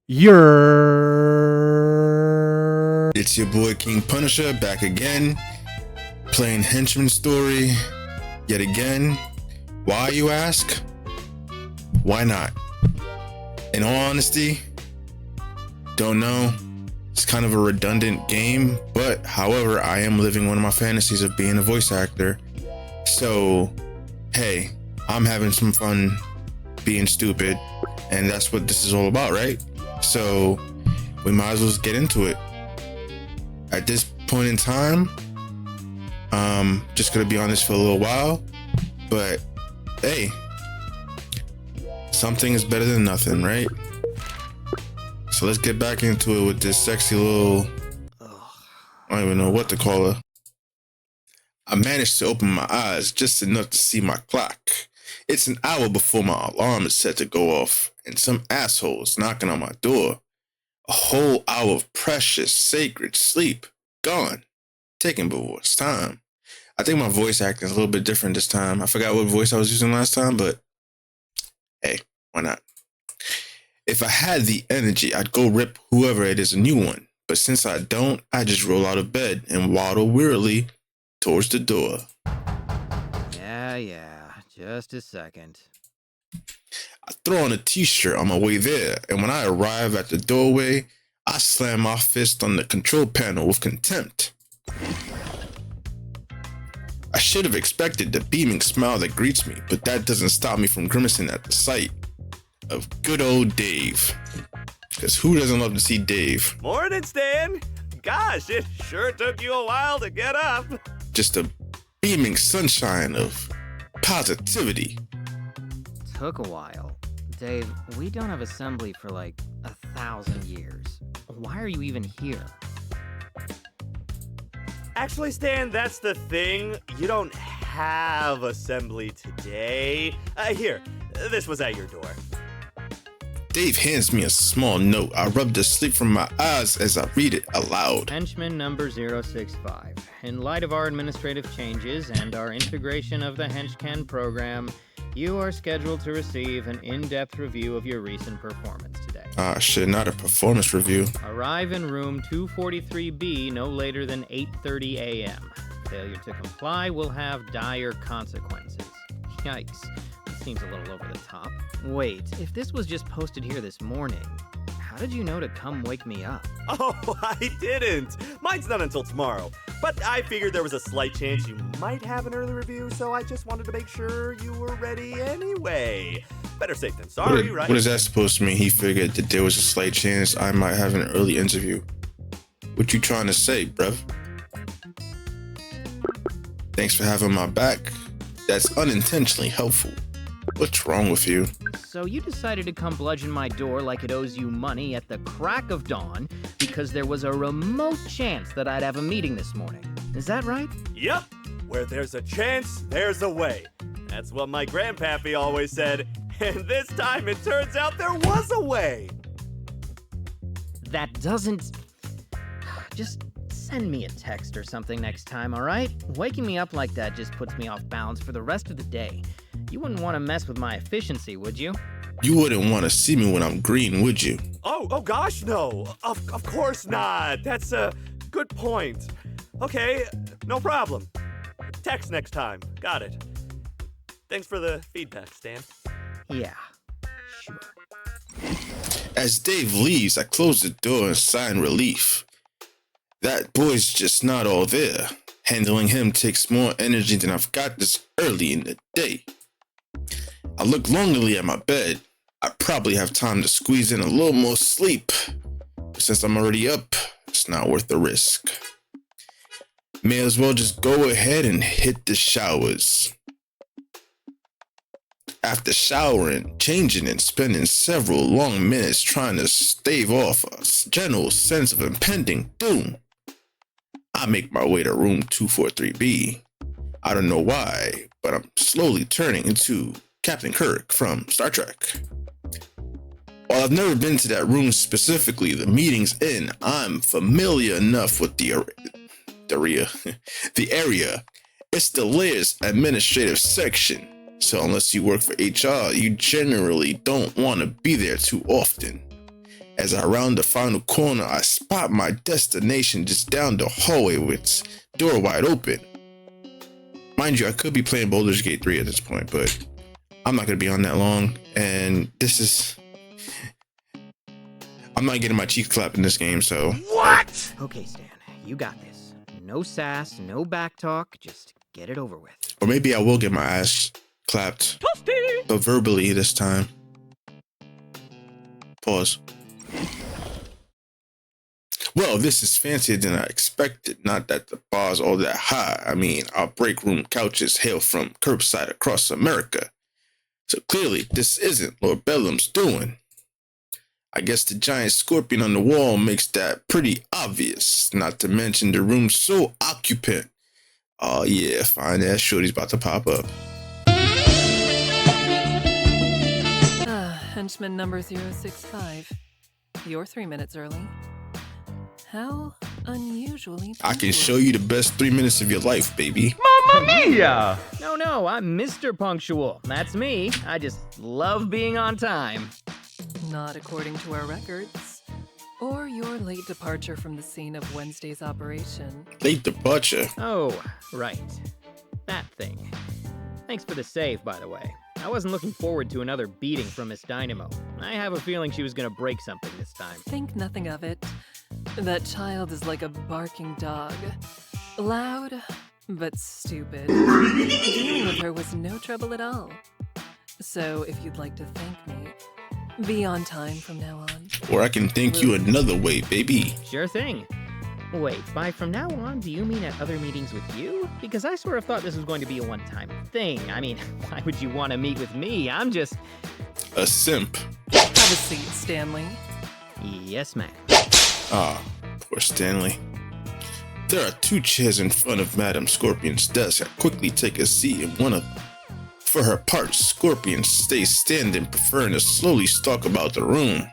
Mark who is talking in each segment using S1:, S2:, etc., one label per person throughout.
S1: It's your boy King Punisher back again, playing Henchman story yet again. Why, you ask? Why not? In all honesty, don't know. It's kind of a redundant game, but however, I am living one of my fantasies of being a voice actor. So, hey, I'm having some fun being stupid, and that's what this is all about, right? So, we might as well get into it. At this point in time, just gonna be on this for a little while, but hey, something is better than nothing, right? So let's get back into it with this sexy little, I don't even know what to call her. I managed to open my eyes just enough to see my clock. It's an hour before my alarm is set to go off, and some asshole is knocking on my door. A whole hour of precious, sacred sleep gone, taken before it's time. I think my voice acting is a little bit different this time. I forgot what voice I was using last time, but hey, why not? If I had the energy, I'd go rip whoever it is a new one. But since I don't, I just roll out of bed and waddle wearily towards the door.
S2: Yeah, just a second.
S1: I throw on a t-shirt on my way there, and when I arrive at the doorway, I slam my fist on the control panel with contempt. I should have expected the beaming smile that greets me, but that doesn't stop me from grimacing at the sight of good old Dave. Because who doesn't love to see Dave?
S3: Morning, Stan. Gosh, it sure took you a while to get up.
S1: Just a beaming sunshine of positivity.
S2: Took a while. Dave, we don't have assembly for like 1,000 years. Why are you even here?
S3: Actually, Stan, that's the thing. You don't have assembly today. Here, this was at your door.
S1: Dave hands me a small note. I rub the sleep from my eyes as I read it aloud.
S2: Henchman number 065. In light of our administrative changes and our integration of the Henchcan program, you are scheduled to receive an in-depth review of your recent performance today.
S1: Shit, not a performance review.
S2: Arrive in room 243B no later than 8:30 a.m. Failure to comply will have dire consequences. Yikes. That seems a little over the top. Wait, if this was just posted here this morning, how did you know to come wake me up?
S3: Oh, I didn't. Mine's not until tomorrow. But I figured there was a slight chance you might have an early review, so I just wanted to make sure you were ready anyway. Better safe than sorry, right?
S1: What is that supposed to mean? He figured that there was a slight chance I might have an early interview. What you trying to say, bruv? Thanks for having my back. That's unintentionally helpful. What's wrong with you?
S2: So you decided to come bludgeon my door like it owes you money at the crack of dawn because there was a remote chance that I'd have a meeting this morning. Is that right?
S3: Yep. Where there's a chance, there's a way. That's what my grandpappy always said. And this time it turns out there was a way.
S2: That doesn't... Just send me a text or something next time, all right? Waking me up like that just puts me off balance for the rest of the day. You wouldn't want to mess with my efficiency, would you?
S1: You wouldn't want to see me when I'm green, would you?
S3: Oh gosh, no. Of course not. That's a good point. Okay, no problem. Text next time. Got it. Thanks for the feedback, Stan.
S2: Yeah, sure.
S1: As Dave leaves, I close the door and sigh in relief. That boy's just not all there. Handling him takes more energy than I've got this early in the day. I look longingly at my bed. I probably have time to squeeze in a little more sleep. But since I'm already up, it's not worth the risk. May as well just go ahead and hit the showers. After showering, changing, and spending several long minutes trying to stave off a general sense of impending doom, I make my way to room 243B. I don't know why, but I'm slowly turning into Captain Kirk from Star Trek. While I've never been to that room specifically, the meeting's in, I'm familiar enough with the area. It's the layers administrative section. So unless you work for HR, you generally don't want to be there too often. As I round the final corner, I spot my destination just down the hallway with its door wide open. Mind you, I could be playing Baldur's Gate 3 at this point, but I'm not going to be on that long. And I'm not getting my cheeks clapped in this game, so.
S3: What?
S2: Okay, Stan, you got this. No sass, no back talk, just get it over with.
S1: Or maybe I will get my ass clapped, but verbally this time. Pause. Well, this is fancier than I expected. Not that the bar's all that high. I mean, our break room couches hail from curbside across America. So clearly, this isn't Lord Bellum's doing. I guess the giant scorpion on the wall makes that pretty obvious. Not to mention the room's so occupant. Oh yeah, fine ass shorty's about to pop up.
S4: Henchman number 065. You're 3 minutes early. How unusually
S1: I can show you the best 3 minutes of your life, baby.
S3: Mamma mia!
S2: No, I'm Mr. Punctual. That's me. I just love being on time.
S4: Not according to our records. Or your late departure from the scene of Wednesday's operation.
S1: Late departure.
S2: Oh, right. That thing. Thanks for the save, by the way. I wasn't looking forward to another beating from Miss Dynamo. I have a feeling she was gonna break something this time.
S4: Think nothing of it. That child is like a barking dog. Loud, but stupid. Dealing with her was no trouble at all. So if you'd like to thank me, be on time from now on.
S1: Or I can thank you another way, baby.
S2: Sure thing. Wait, by from now on, do you mean at other meetings with you? Because I sort of thought this was going to be a one-time thing. I mean, why would you want to meet with me? I'm just...
S1: A simp.
S4: Have a seat, Stanley.
S2: Yes, ma'am.
S1: Ah, poor Stanley. There are 2 chairs in front of Madame Scorpion's desk. I quickly take a seat in one of them. For her part, Scorpion stays standing, preferring to slowly stalk about the room.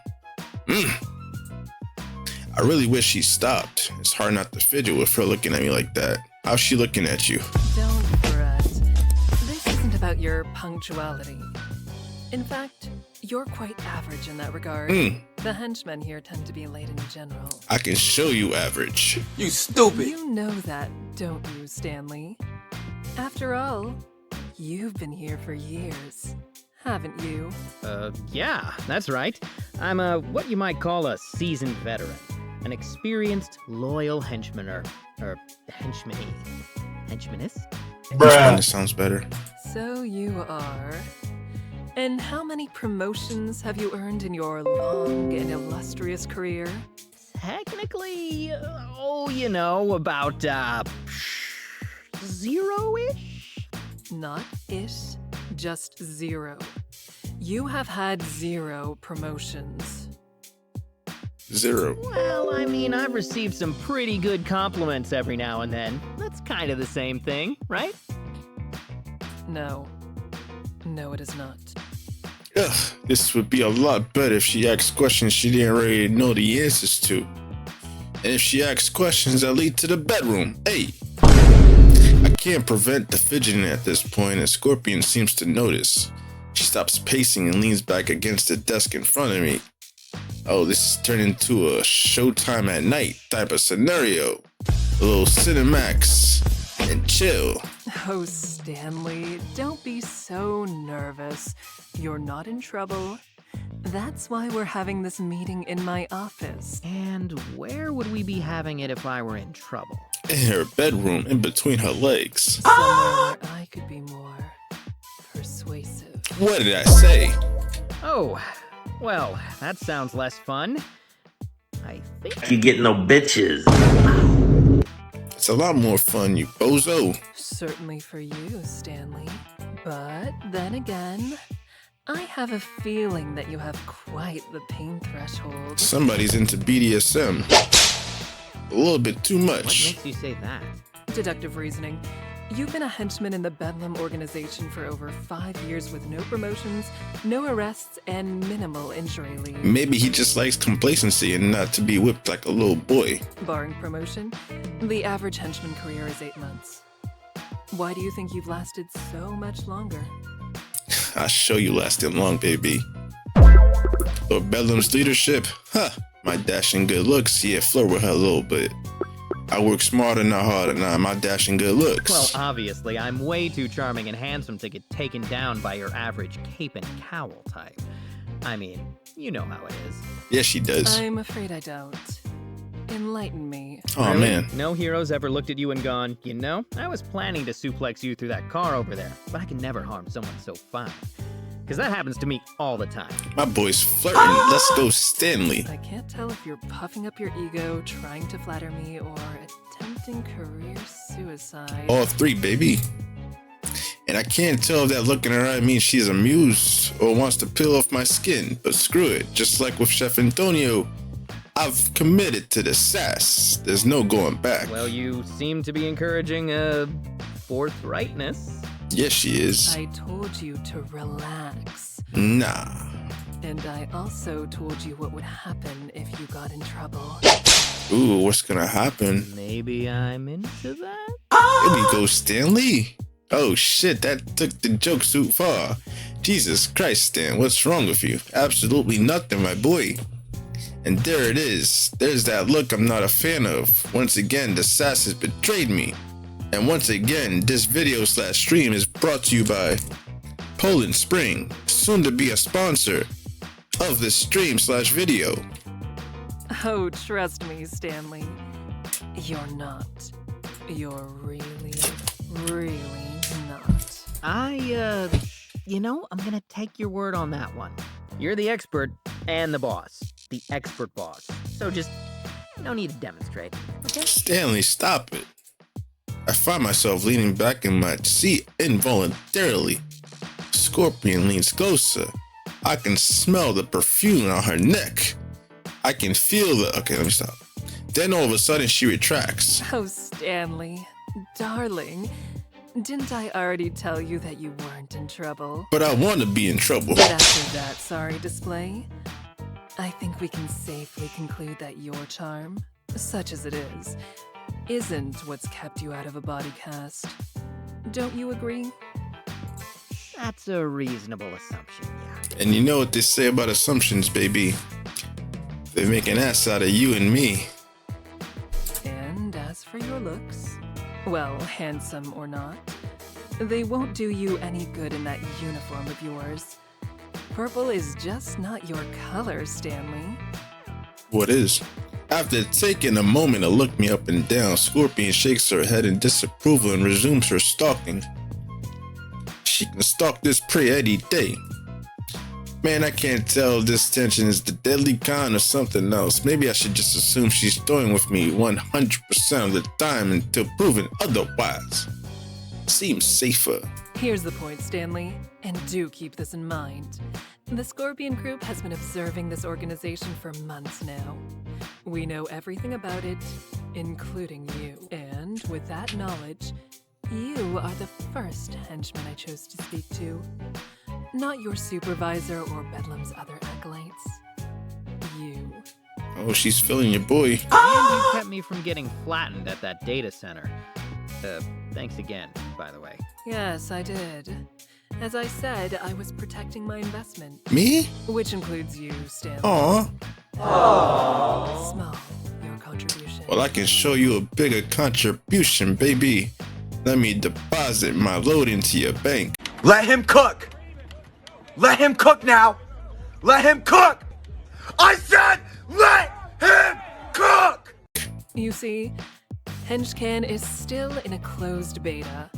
S1: I really wish she stopped. It's hard not to fidget with her looking at me like that. How's she looking at you?
S4: Don't fret. This isn't about your punctuality. In fact, you're quite average in that regard. The henchmen here tend to be late in general.
S1: I can show you average.
S5: You stupid!
S4: You know that, don't you, Stanley? After all, you've been here for years, haven't you?
S2: Yeah, that's right. I'm what you might call a seasoned veteran. An experienced, loyal henchmaner. Or henchmanee. Henchmanist?
S1: Which one sounds better?
S4: So you are. And how many promotions have you earned in your long and illustrious career?
S2: Technically, about, 0-ish?
S4: Not ish, just 0. You have had 0 promotions.
S1: 0.
S2: Well, I mean, I've received some pretty good compliments every now and then. That's kind of the same thing, right?
S4: No. No, it is not.
S1: Ugh, this would be a lot better if she asked questions she didn't already know the answers to. And if she asks questions that lead to the bedroom. Hey! I can't prevent the fidgeting at this point, and Scorpion seems to notice. She stops pacing and leans back against the desk in front of me. Oh, this is turning into a Showtime at night type of scenario. A little Cinemax and chill.
S4: Oh, Stanley, don't be so nervous. You're not in trouble. That's why we're having this meeting in my office.
S2: And where would we be having it if I were in trouble?
S1: In her bedroom, in between her legs.
S4: Somewhere I could be more persuasive.
S1: What did I say?
S2: Oh, well, that sounds less fun. I think...
S5: You get no bitches.
S1: It's a lot more fun, you bozo.
S4: Certainly for you, Stanley. But then again, I have a feeling that you have quite the pain threshold.
S1: Somebody's into BDSM. A little bit too
S2: What
S1: much.
S2: makes you say that?
S4: Deductive reasoning. You've been a henchman in the Bedlam organization for over 5 years with no promotions, no arrests, and minimal injury leave.
S1: Maybe he just likes complacency and not to be whipped like a little boy.
S4: Barring promotion, the average henchman career is 8 months. Why do you think you've lasted so much longer?
S1: I'll show you lasting long, baby. Lord Bedlam's leadership? Huh. My dashing good looks, yeah, flirt with her a little bit. I work smarter, not harder. Nah, my dashing good looks.
S2: Well, obviously, I'm way too charming and handsome to get taken down by your average cape and cowl type. I mean, you know how it is.
S1: Yes, she does.
S4: I'm afraid I don't. Enlighten me.
S1: Oh,
S2: Really?
S1: man.
S2: No hero's ever looked at you and gone, you know, I was planning to suplex you through that car over there, but I can never harm someone so fine. Because that happens to me all the time.
S1: My boy's flirting. Let's go, Stanley.
S4: I can't tell if you're puffing up your ego, trying to flatter me, or attempting career suicide.
S1: All three, baby. And I can't tell if that look in her eye means she's amused or wants to peel off my skin. But screw it. Just like with Chef Antonio, I've committed to the sass. There's no going back.
S2: Well, you seem to be encouraging, forthrightness.
S1: Yes, she is.
S4: I told you to relax.
S1: Nah.
S4: And I also told you what would happen if you got in trouble.
S1: Ooh, what's gonna happen?
S2: Maybe I'm into that?
S1: Here we go, Stanley. Oh shit, that took the joke too far. Jesus Christ, Stan, what's wrong with you? Absolutely nothing, my boy. And there it is. There's that look I'm not a fan of. Once again, the sass has betrayed me. And once again, this video/stream is brought to you by Poland Spring, soon to be a sponsor of this stream/video.
S4: Oh, trust me, Stanley. You're not. You're really, really not.
S2: You know, I'm gonna take your word on that one. You're the expert and the boss. The expert boss. So just, no need to demonstrate. Okay?
S1: Stanley, stop it. I find myself leaning back in my seat involuntarily. Scorpion leans closer. I can smell the perfume on her neck. I can feel the... Okay, let me stop. Then all of a sudden she retracts.
S4: Oh, Stanley. Darling. Didn't I already tell you that you weren't in trouble?
S1: But I want to be in trouble.
S4: But after that sorry display, I think we can safely conclude that your charm, such as it is, isn't what's kept you out of a body cast. Don't you agree?
S2: That's a reasonable assumption, yeah.
S1: And you know what they say about assumptions, baby. They make an ass out of you and me.
S4: And as for your looks, well, handsome or not, they won't do you any good in that uniform of yours. Purple is just not your color, Stanley.
S1: What is? After taking a moment to look me up and down, Scorpion shakes her head in disapproval and resumes her stalking. She can stalk this prey any day. Man, I can't tell if this tension is the deadly kind or something else. Maybe I should just assume she's toying with me 100% of the time until proven otherwise. Seems safer.
S4: Here's the point, Stanley, and do keep this in mind. The Scorpion Group has been observing this organization for months now. We know everything about it, including you. And with that knowledge, you are the first henchman I chose to speak to. Not your supervisor or Bedlam's other acolytes. You.
S1: Oh, she's feeling your boy.
S2: And you kept me from getting flattened at that data center. Thanks again, by the way.
S4: Yes, I did. As I said, I was protecting my investment.
S1: Me?
S4: Which includes you, Stanley.
S1: Aw.
S4: Small, your contribution.
S1: Well, I can show you a bigger contribution, baby. Let me deposit my load into your bank.
S5: Let him cook! Let him cook now! Let him cook! I said let him cook!
S4: You see, Henchcan is still in a closed beta,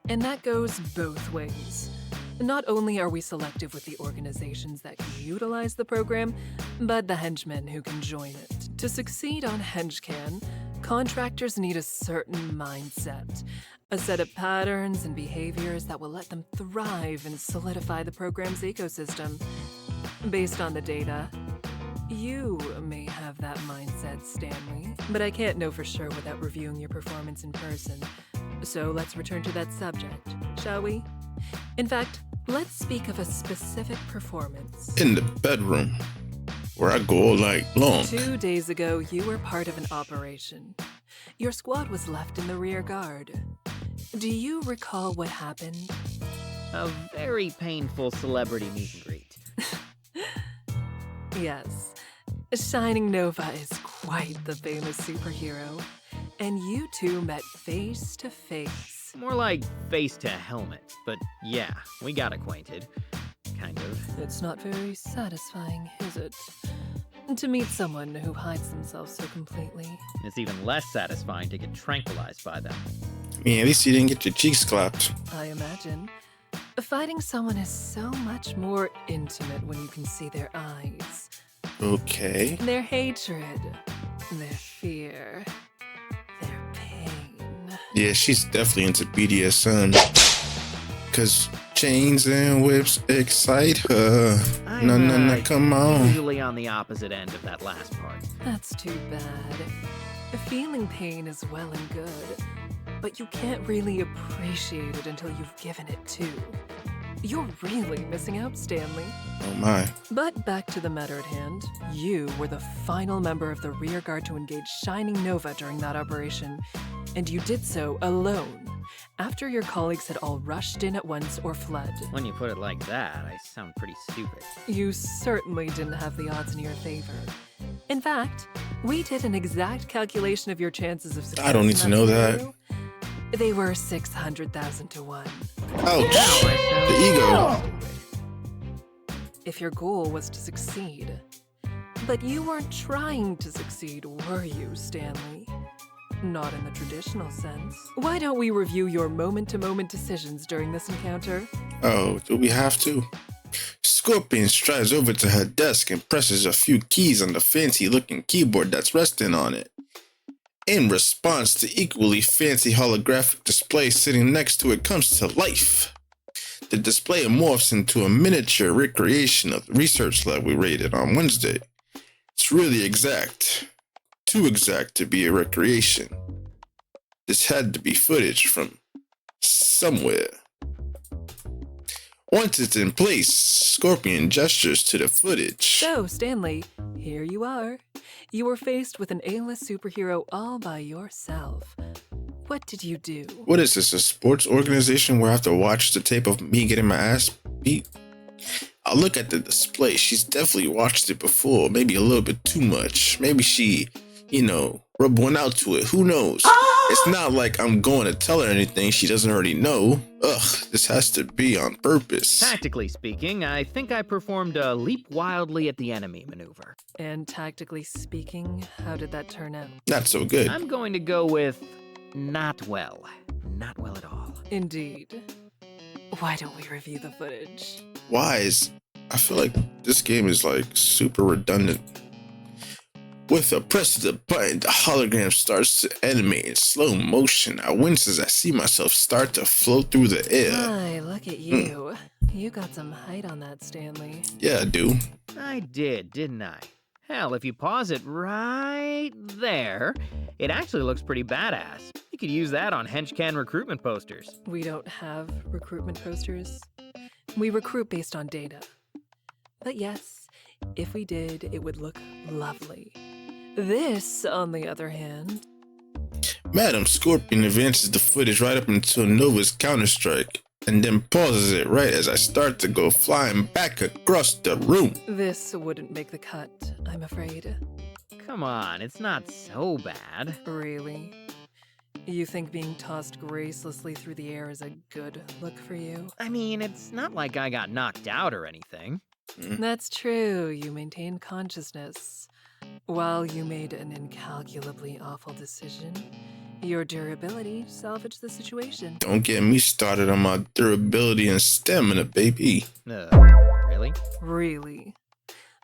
S4: and that goes both ways. Not only are we selective with the organizations that can utilize the program, but the henchmen who can join it. To succeed on Henchcan, contractors need a certain mindset, a set of patterns and behaviors that will let them thrive and solidify the program's ecosystem. Based on the data, you may have that mindset, Stanley, but I can't know for sure without reviewing your performance in person. So let's return to that subject, shall we? In fact, let's speak of a specific performance.
S1: In the bedroom, where I go all night long.
S4: 2 days ago, you were part of an operation. Your squad was left in the rear guard. Do you recall what happened?
S2: A very painful celebrity meet and greet.
S4: Yes, Shining Nova is quite the famous superhero, and you two met face to face.
S2: More like face to helmet, but yeah, we got acquainted. Kind of.
S4: It's not very satisfying, is it? To meet someone who hides themselves so completely.
S2: It's even less satisfying to get tranquilized by them.
S1: I mean, at least you didn't get your cheeks clapped.
S4: I imagine. Fighting someone is so much more intimate when you can see their eyes,
S1: Okay.
S4: their hatred, their fear, their pain.
S1: Yeah, she's definitely into BDSM. Cause chains and whips excite her. No, come on.
S2: Usually on the opposite end of that last part.
S4: That's too bad. Feeling pain is well and good, but you can't really appreciate it until you've given it too. You're really missing out, Stanley.
S1: Oh my.
S4: But back to the matter at hand. You were the final member of the rear guard to engage Shining Nova during that operation, and you did so alone, after your colleagues had all rushed in at once or fled.
S2: When you put it like that, I sound pretty stupid.
S4: You certainly didn't have the odds in your favor. In fact, we did an exact calculation of your chances of success.
S1: I don't need to know that.
S4: scenario. They were 600,000 to 1.
S1: Ouch.
S2: Now I sound
S1: The ego.
S2: stupid.
S4: If your goal was to succeed. But you weren't trying to succeed, were you, Stanley? Not in the traditional sense. Why don't we review your moment-to-moment decisions during this encounter?
S1: Oh, do we have to? Scorpion strides over to her desk and presses a few keys on the fancy-looking keyboard that's resting on it. In response, the equally fancy holographic display sitting next to it comes to life. The display morphs into a miniature recreation of the research lab we raided on Wednesday. It's really exact. Too exact to be a recreation. This had to be footage from somewhere. Once it's in place, Scorpion gestures to the footage.
S4: So, Stanley, here you are. You were faced with an A-list superhero all by yourself. What did you do?
S1: What is this, a sports organization where I have to watch the tape of me getting my ass beat? I'll look at the display. She's definitely watched it before, maybe a little bit too much. Maybe she, rubbed one out to it. Who knows? It's not like I'm going to tell her anything she doesn't already know. Ugh, this has to be on purpose.
S2: Tactically speaking, I think I performed a leap wildly at the enemy maneuver.
S4: And tactically speaking, how did that turn out?
S1: Not so good.
S2: I'm going to go with not well. Not well at all.
S4: Indeed. Why don't we review the footage?
S1: I feel like this game is like super redundant. With a press of the button, the hologram starts to animate in slow motion. I wince as I see myself start to float through the air.
S4: My, look at you. You got some height on that, Stanley.
S1: Yeah, I do.
S2: I did, didn't I? Hell, if you pause it right there, it actually looks pretty badass. You could use that on Henchcan recruitment posters.
S4: We don't have recruitment posters. We recruit based on data. But yes, if we did, it would look lovely. This, on the other hand...
S1: Madam Scorpion advances the footage right up until Nova's counterstrike, and then pauses it right as I start to go flying back across the room.
S4: This wouldn't make the cut, I'm afraid.
S2: Come on, it's not so bad.
S4: Really? You think being tossed gracelessly through the air is a good look for you?
S2: I mean, it's not like I got knocked out or anything.
S4: That's true, you maintained consciousness. While you made an incalculably awful decision, your durability salvaged the situation.
S1: Don't get me started on my durability and stamina, baby.
S2: Really?
S4: Really?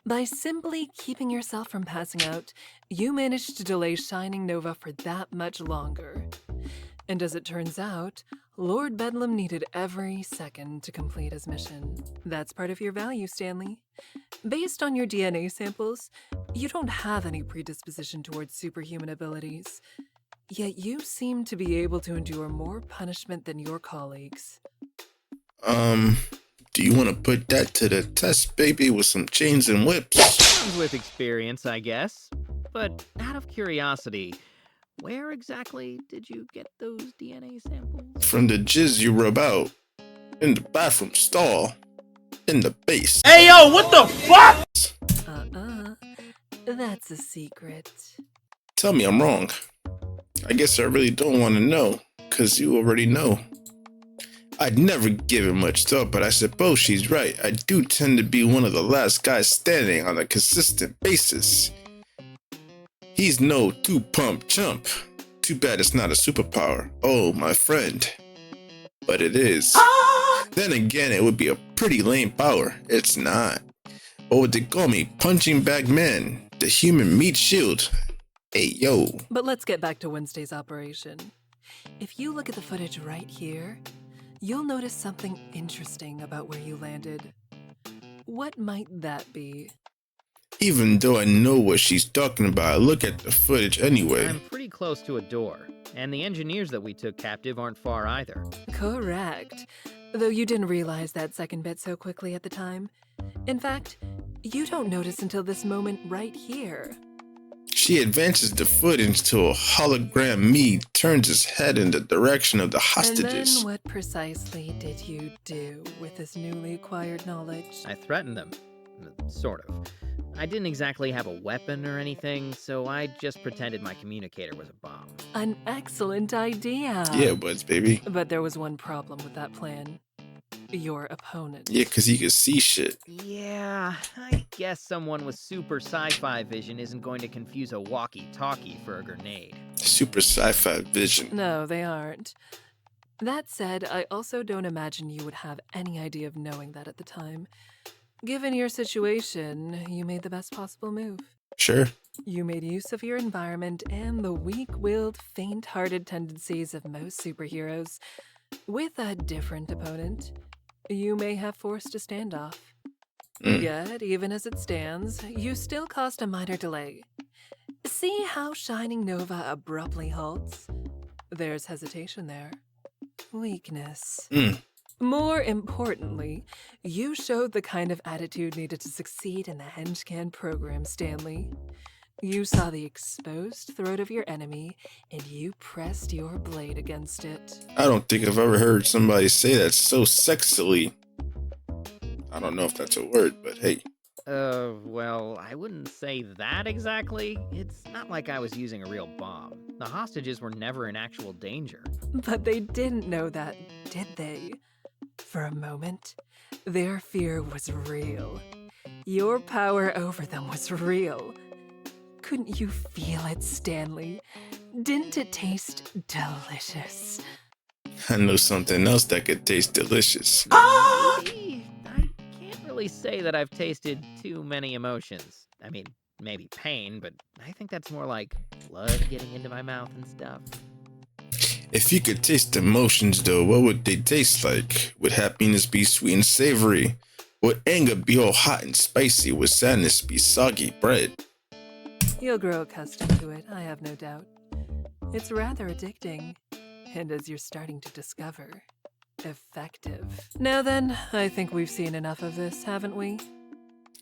S4: By simply keeping yourself from passing out, you managed to delay Shining Nova for that much longer. And as it turns out, Lord Bedlam needed every second to complete his mission. That's part of your value, Stanley. Based on your DNA samples, you don't have any predisposition towards superhuman abilities. Yet you seem to be able to endure more punishment than your colleagues.
S1: Do you want to put that to the test, baby, with some chains and whips?
S2: Comes with experience, I guess. But out of curiosity, where exactly did you get those DNA samples?
S1: From the jizz you rub out. In the bathroom stall. In the base.
S5: Hey, yo, what the fuck?
S4: That's a secret.
S1: Tell me I'm wrong. I guess I really don't want to know, because you already know. I'd never give it much thought, but I suppose she's right. I do tend to be one of the last guys standing on a consistent basis. He's no two-pump chump. Too bad it's not a superpower. Oh, my friend. But it is. Then again, it would be a pretty lame power. It's not. What would they call me? Punching bag man. The human meat shield. Hey, yo.
S4: But let's get back to Wednesday's operation. If you look at the footage right here, you'll notice something interesting about where you landed. What might that be?
S1: Even though I know what she's talking about, I look at the footage anyway.
S2: I'm pretty close to a door, and the engineers that we took captive aren't far either.
S4: Correct. Though you didn't realize that second bit so quickly at the time. In fact, you don't notice until this moment right here.
S1: She advances the footage until a hologram me turns its head in the direction of the hostages.
S4: And then what precisely did you do with this newly acquired knowledge?
S2: I threatened them. Sort of. I didn't exactly have a weapon or anything, so I just pretended my communicator was a bomb.
S4: An excellent idea.
S1: Yeah, it was, baby.
S4: But there was one problem with that plan. Your opponent.
S1: Yeah, because he could see shit.
S2: Yeah, I guess someone with super sci-fi vision isn't going to confuse a walkie-talkie for a grenade.
S1: Super sci-fi vision.
S4: No, they aren't. That said, I also don't imagine you would have any idea of knowing that at the time. Given your situation, you made the best possible move.
S1: Sure.
S4: You made use of your environment and the weak-willed, faint-hearted tendencies of most superheroes. With a different opponent, you may have forced a standoff. Yet, even as it stands, you still caused a minor delay. See how Shining Nova abruptly halts? There's hesitation there. Weakness. More importantly, you showed the kind of attitude needed to succeed in the Henchcan program, Stanley. You saw the exposed throat of your enemy, and you pressed your blade against it.
S1: I don't think I've ever heard somebody say that so sexily. I don't know if that's a word, but hey.
S2: Well, I wouldn't say that exactly. It's not like I was using a real bomb. The hostages were never in actual danger.
S4: But they didn't know that, did they? For a moment, their fear was real. Your power over them was real. Couldn't you feel it, Stanley? Didn't it taste delicious?
S1: I know something else that could taste delicious.
S2: I can't really say that I've tasted too many emotions. I mean, maybe pain, but I think that's more like blood getting into my mouth and stuff.
S1: If you could taste emotions, though, what would they taste like? Would happiness be sweet and savory? Would anger be all hot and spicy? Would sadness be soggy bread?
S4: You'll grow accustomed to it, I have no doubt. It's rather addicting, and as you're starting to discover, effective. Now then, I think we've seen enough of this, haven't we?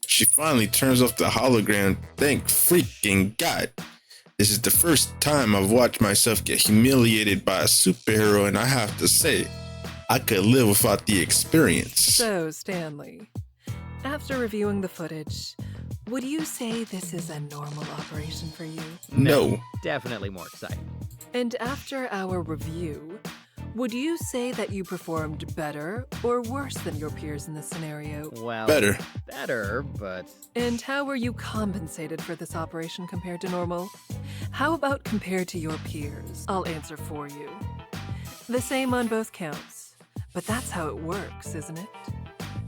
S1: She finally turns off the hologram. Thank freaking God. This is the first time I've watched myself get humiliated by a superhero, and I have to say, I could live without the experience.
S4: So, Stanley, after reviewing the footage, would you say this is a normal operation for you?
S1: No.
S2: Definitely more exciting.
S4: And after our review, would you say that you performed better or worse than your peers in this scenario?
S2: Well,
S1: Better.
S2: Better, but...
S4: And how were you compensated for this operation compared to normal? How about compared to your peers? I'll answer for you. The same on both counts. But that's how it works, isn't it?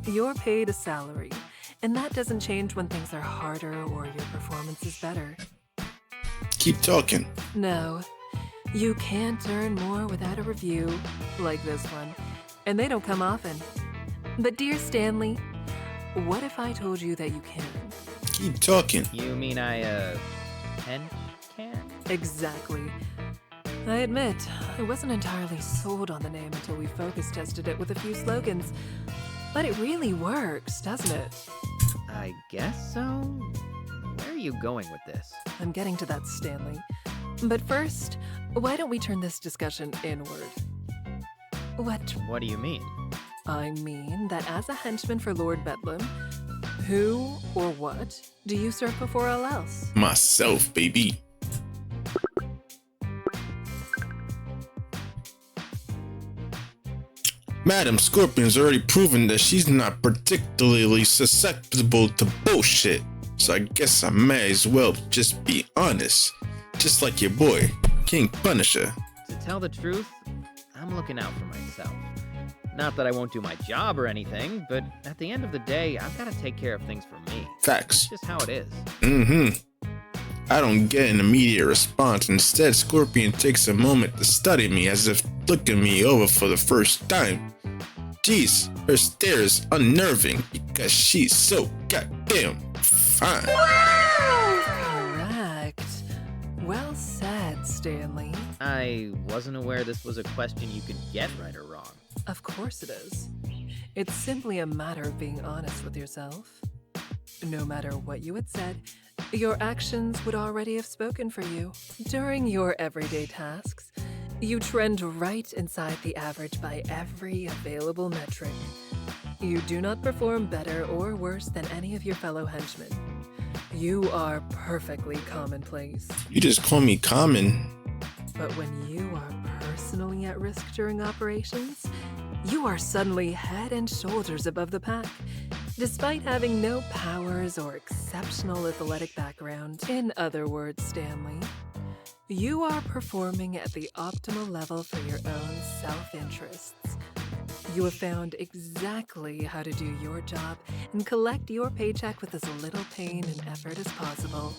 S4: You're paid a salary, and that doesn't change when things are harder or your performance is better.
S1: Keep talking.
S4: No, you can't earn more without a review like this one, and they don't come often. But dear Stanley, what if I told you that you can?
S1: Keep talking.
S2: You mean Henchcan?
S4: Exactly. I admit, I wasn't entirely sold on the name until we focus tested it with a few slogans. But it really works, doesn't it?
S2: I guess so. Where are you going with this?
S4: I'm getting to that, Stanley. But first, why don't we turn this discussion inward?
S2: What do you mean?
S4: I mean that as a henchman for Lord Bedlam, Who or what do you serve before all else?
S1: Myself, baby. Madam Scorpion's already proven that she's not particularly susceptible to bullshit. So I guess I may as well just be honest. Just like your boy, King Punisher.
S2: To tell the truth, I'm looking out for myself. Not that I won't do my job or anything, but at the end of the day, I've got to take care of things for me.
S1: Facts.
S2: It's just how it is.
S1: I don't get an immediate response. Instead, Scorpion takes a moment to study me as if looking me over for the first time. Jeez, her stare is unnerving because she's so goddamn fine.
S4: Correct. Well said, Stanley.
S2: I wasn't aware this was a question you could get right or wrong.
S4: Of course it is. It's simply a matter of being honest with yourself. No matter what you had said, your actions would already have spoken for you. During your everyday tasks, you trend right inside the average by every available metric. You do not perform better or worse than any of your fellow henchmen. You are perfectly commonplace.
S1: You just call me common.
S4: But when you are personally at risk during operations, you are suddenly head and shoulders above the pack, despite having no powers or exceptional athletic background. In other words, Stanley, you are performing at the optimal level for your own self-interests. You have found exactly how to do your job and collect your paycheck with as little pain and effort as possible.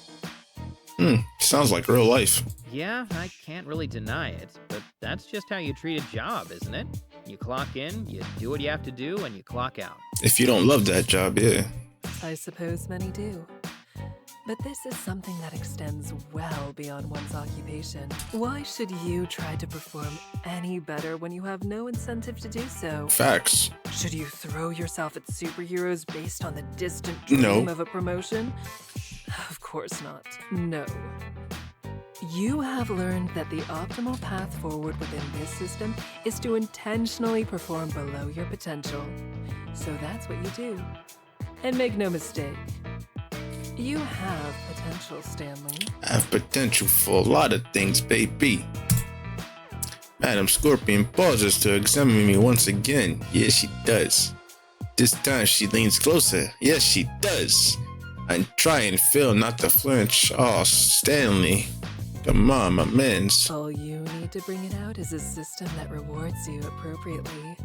S1: Sounds like real life.
S2: Yeah, I can't really deny it, but that's just how you treat a job, isn't it? You clock in, you do what you have to do, and you clock out.
S1: If you don't love that job, yeah.
S4: I suppose many do. But this is something that extends well beyond one's occupation. Why should you try to perform any better when you have no incentive to do so?
S1: Facts.
S4: Should you throw yourself at superheroes based on the distant dream
S1: No.
S4: of a promotion? Of course not. No. You have learned that the optimal path forward within this system is to intentionally perform below your potential. So that's what you do. And make no mistake, you have potential, Stanley.
S1: I have potential for a lot of things, baby. Madam Scorpion pauses to examine me once again. Yes, she does. This time she leans closer. Yes, she does. I try and fail not to flinch. Oh, Stanley. Come on, my mans.
S4: All you need to bring it out is a system that rewards you appropriately.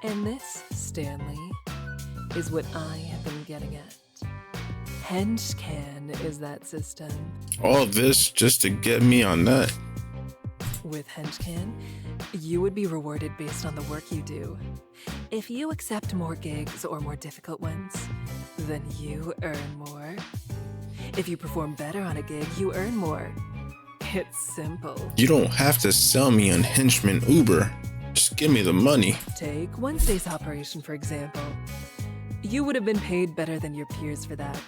S4: And this, Stanley, is what I have been getting at. Henchcan is that system.
S1: All this just to get me on that.
S4: With Henchcan, you would be rewarded based on the work you do. If you accept more gigs or more difficult ones, then you earn more. If you perform better on a gig, you earn more. It's simple.
S1: You don't have to sell me on Henchman Uber. Just give me the money.
S4: Take Wednesday's operation, for example. You would have been paid better than your peers for that,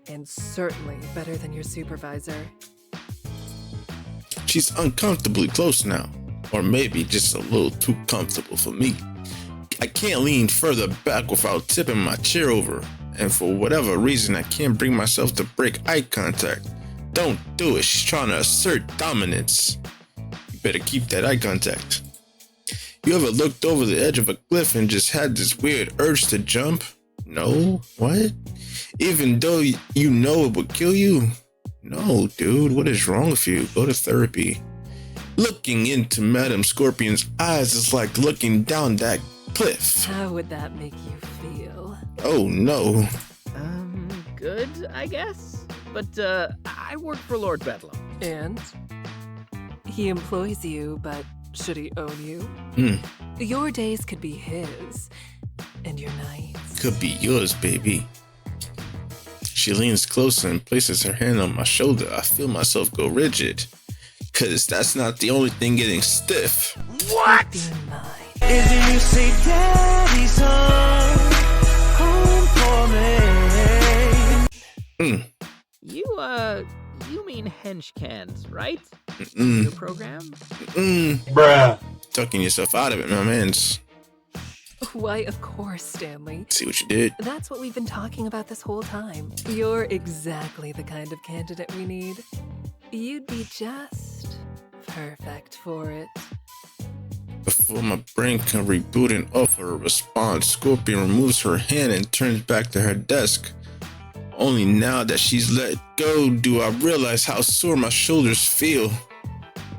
S4: and certainly better than your supervisor.
S1: She's uncomfortably close now, or maybe just a little too comfortable for me. I can't lean further back without tipping my chair over, and for whatever reason I can't bring myself to break eye contact. Don't do it, she's trying to assert dominance. You better keep that eye contact. You ever looked over the edge of a cliff and just had this weird urge to jump? No? What? Even though you know it would kill you? No, dude, what is wrong with you? Go to therapy. Looking into Madam Scorpion's eyes is like looking down that cliff.
S4: How would that make you feel?
S1: Oh no.
S2: Good, I guess. But, I work for Lord Bedlam.
S4: And? He employs you, but should he own you? Your days could be his, and your nights.
S1: Could be yours, baby. She leans closer and places her hand on my shoulder. I feel myself go rigid. Cause that's not the only thing getting stiff.
S5: What?
S4: Be mine.
S5: Is it you say daddy's home for me?
S2: You mean Henchcans, right?
S1: Mm-mm.
S2: Your program?
S1: Bruh. Tucking yourself out of it, my mans.
S4: Why, of course, Stanley.
S1: See what you did?
S4: That's what we've been talking about this whole time. You're exactly the kind of candidate we need. You'd be just perfect for it.
S1: Before my brain can reboot and offer a response, Scorpion removes her hand and turns back to her desk. Only now that she's let go do I realize how sore my shoulders feel.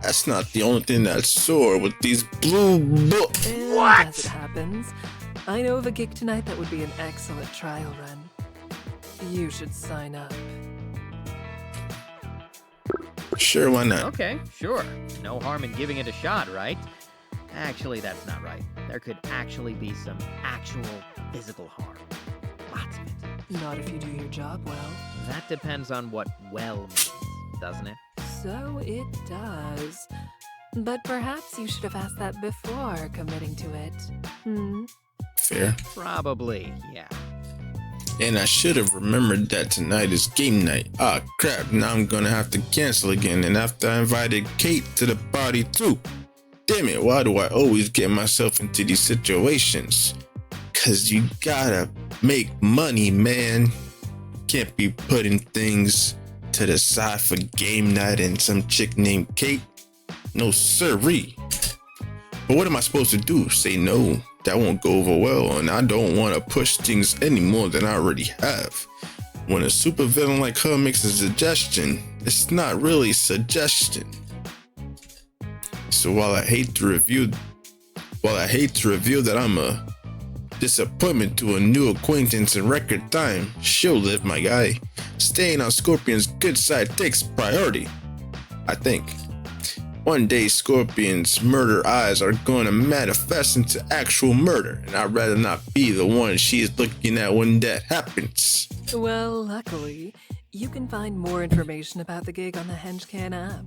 S1: That's not the only thing that's sore with these blue books.
S4: And as it happens, I know of a gig tonight that would be an excellent trial run. You should sign up.
S1: Sure, why not?
S2: Okay, sure. No harm in giving it a shot, right? Actually, that's not right. There could actually be some actual physical harm. Lots of it.
S4: Not if you do your job well.
S2: That depends on what well means, doesn't it?
S4: So it does. But perhaps you should have asked that before committing to it.
S1: Fair.
S2: Probably, yeah.
S1: And I should have remembered that tonight is game night. Ah, crap, now I'm gonna have to cancel again. And after I invited Kate to the party too. Damn it, why do I always get myself into these situations? Cause you gotta make money, man. Can't be putting things to the side for game night and some chick named Kate. No sirree. But what am I supposed to do? Say no? That won't go over well, and I don't want to push things any more than I already have. When a supervillain like her makes a suggestion, it's not really a suggestion. So while I hate to reveal that I'm a disappointment to a new acquaintance in record time, she'll live, my guy. Staying on Scorpion's good side takes priority, I think. One day, Scorpion's murder eyes are going to manifest into actual murder, and I'd rather not be the one she's looking at when that happens.
S4: Well, luckily, you can find more information about the gig on the Henchcan app.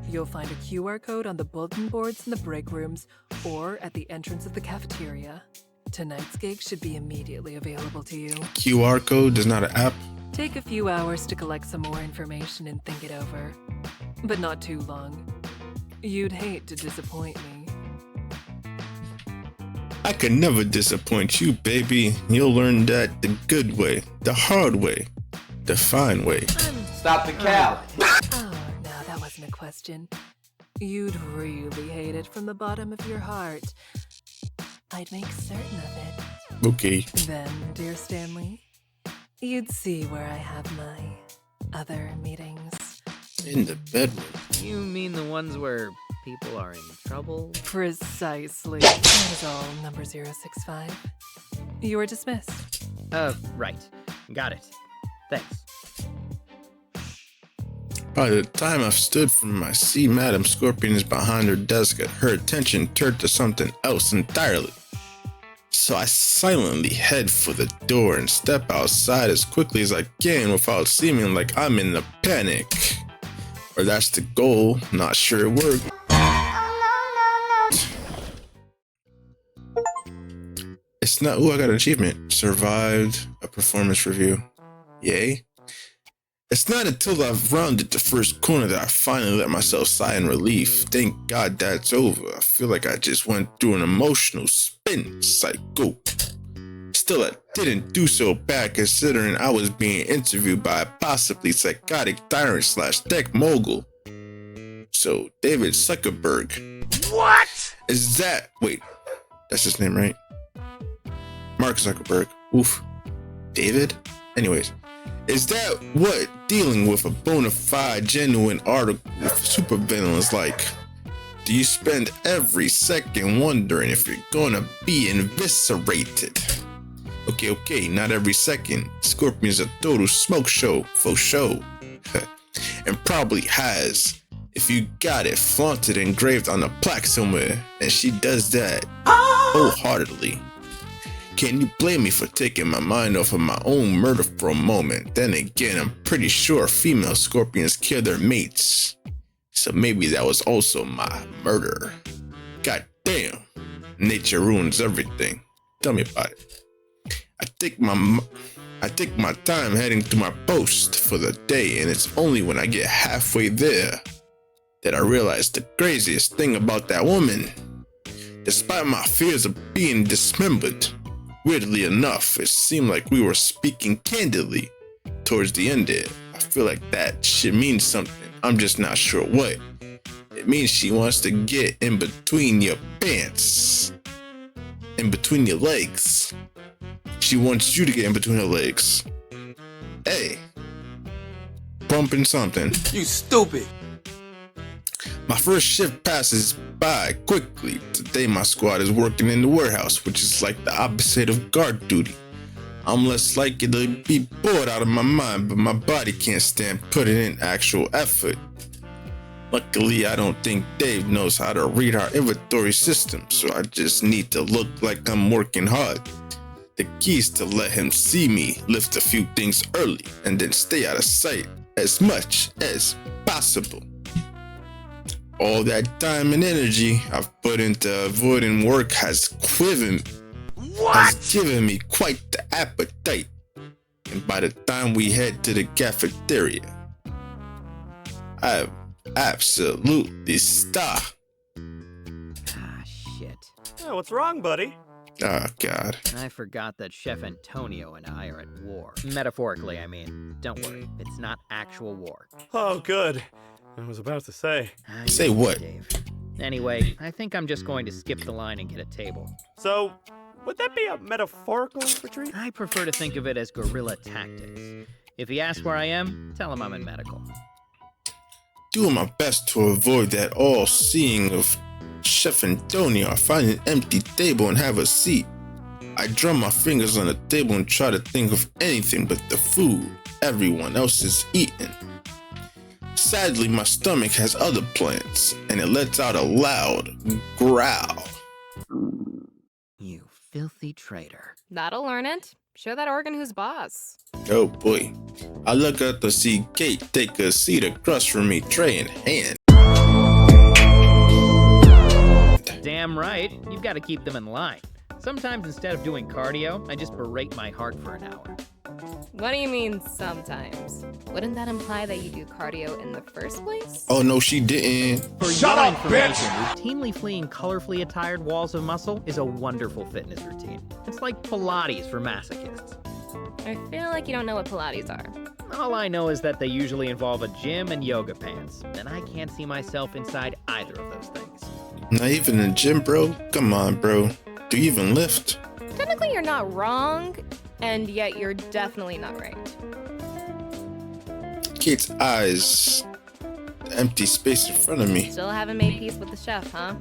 S4: You'll find a QR code on the bulletin boards in the break rooms or at the entrance of the cafeteria. Tonight's gig should be immediately available to you.
S1: QR code is not an app?
S4: Take a few hours to collect some more information and think it over. But not too long. You'd hate to disappoint me.
S1: I could never disappoint you, baby. You'll learn that the good way, the hard way, the fine way.
S5: Stop the cap.
S4: Oh, no, that wasn't a question. You'd really hate it from the bottom of your heart. I'd make certain of it.
S1: Okay.
S4: Then, dear Stanley, you'd see where I have my other meetings.
S1: In the bedroom.
S2: You mean the ones where people are in trouble?
S4: Precisely. That is all, number 065. You are dismissed.
S2: Right. Got it. Thanks.
S1: By the time I've stood from my seat, Madam Scorpion is behind her desk. Her attention turned to something else entirely. So I silently head for the door and step outside as quickly as I can without seeming like I'm in a panic. Or that's the goal, not sure it worked. It's not, I got an achievement. Survived a performance review. Yay. It's not until I've rounded the first corner that I finally let myself sigh in relief. Thank God that's over. I feel like I just went through an emotional spin cycle. Still, I didn't do so bad considering I was being interviewed by a possibly psychotic tyrant / tech mogul. So, David Zuckerberg.
S5: What?
S1: Is that... Wait, that's his name, right? Mark Zuckerberg. Oof. David? Anyways. Is that what dealing with a bona fide, genuine article with supervillains like? Do you spend every second wondering if you're gonna be eviscerated? Okay, not every second. Scorpion's a total smoke show, for show. And probably has. If you got it flaunted engraved on a plaque somewhere, and she does that wholeheartedly. Can you blame me for taking my mind off of my own murder for a moment? Then again, I'm pretty sure female scorpions kill their mates. So maybe that was also my murder. God damn. Nature ruins everything. Tell me about it. I take my time heading to my post for the day, and it's only when I get halfway there that I realize the craziest thing about that woman. Despite my fears of being dismembered, weirdly enough, it seemed like we were speaking candidly towards the end there. I feel like that shit means something. I'm just not sure what. It means she wants to get in between your pants. In between your legs. She wants you to get in between her legs. Hey. Bumping something.
S5: You stupid.
S1: My first shift passes by quickly. Today my squad is working in the warehouse, which is like the opposite of guard duty. I'm less likely to be bored out of my mind, but my body can't stand putting in actual effort. Luckily, I don't think Dave knows how to read our inventory system, so I just need to look like I'm working hard. The key is to let him see me lift a few things early and then stay out of sight as much as possible. All that time and energy I've put into avoiding work has given me quite the appetite. And by the time we head to the cafeteria, I've absolutely starved.
S2: Ah, shit.
S3: Oh, what's wrong, buddy?
S1: Oh, God.
S2: I forgot that Chef Antonio and I are at war. Metaphorically, I mean. Don't worry, it's not actual war.
S3: Oh, good. I was about to say.
S1: Say what?
S2: Dave. Anyway, I think I'm just going to skip the line and get a table.
S3: So, would that be a metaphorical retreat?
S2: I prefer to think of it as guerrilla tactics. If he asks where I am, tell him I'm in medical.
S1: Doing my best to avoid that all-seeing of Chef Antonio. I find an empty table and have a seat. I drum my fingers on the table and try to think of anything but the food everyone else is eating. Sadly, my stomach has other plans, and it lets out a loud growl.
S2: You filthy traitor.
S6: That'll learn it. Show that organ who's boss.
S1: Oh boy. I look up to see Kate take a seat across from me, tray in hand.
S2: Damn right, you've got to keep them in line. Sometimes instead of doing cardio, I just berate my heart for an hour.
S6: What do you mean sometimes? Wouldn't that imply that you do cardio in the first place?
S1: Oh no, she didn't.
S2: For your information, routinely fleeing colorfully attired walls of muscle is a wonderful fitness routine. It's like Pilates for masochists.
S6: I feel like you don't know what Pilates are.
S2: All I know is that they usually involve a gym and yoga pants, and I can't see myself inside either of those things.
S1: Not even in the gym, bro? Come on, bro. Do you even lift?
S6: Technically, you're not wrong, and yet you're definitely not right.
S1: Kate's eyes. The empty space in front of me.
S6: Still haven't made peace with the chef, huh?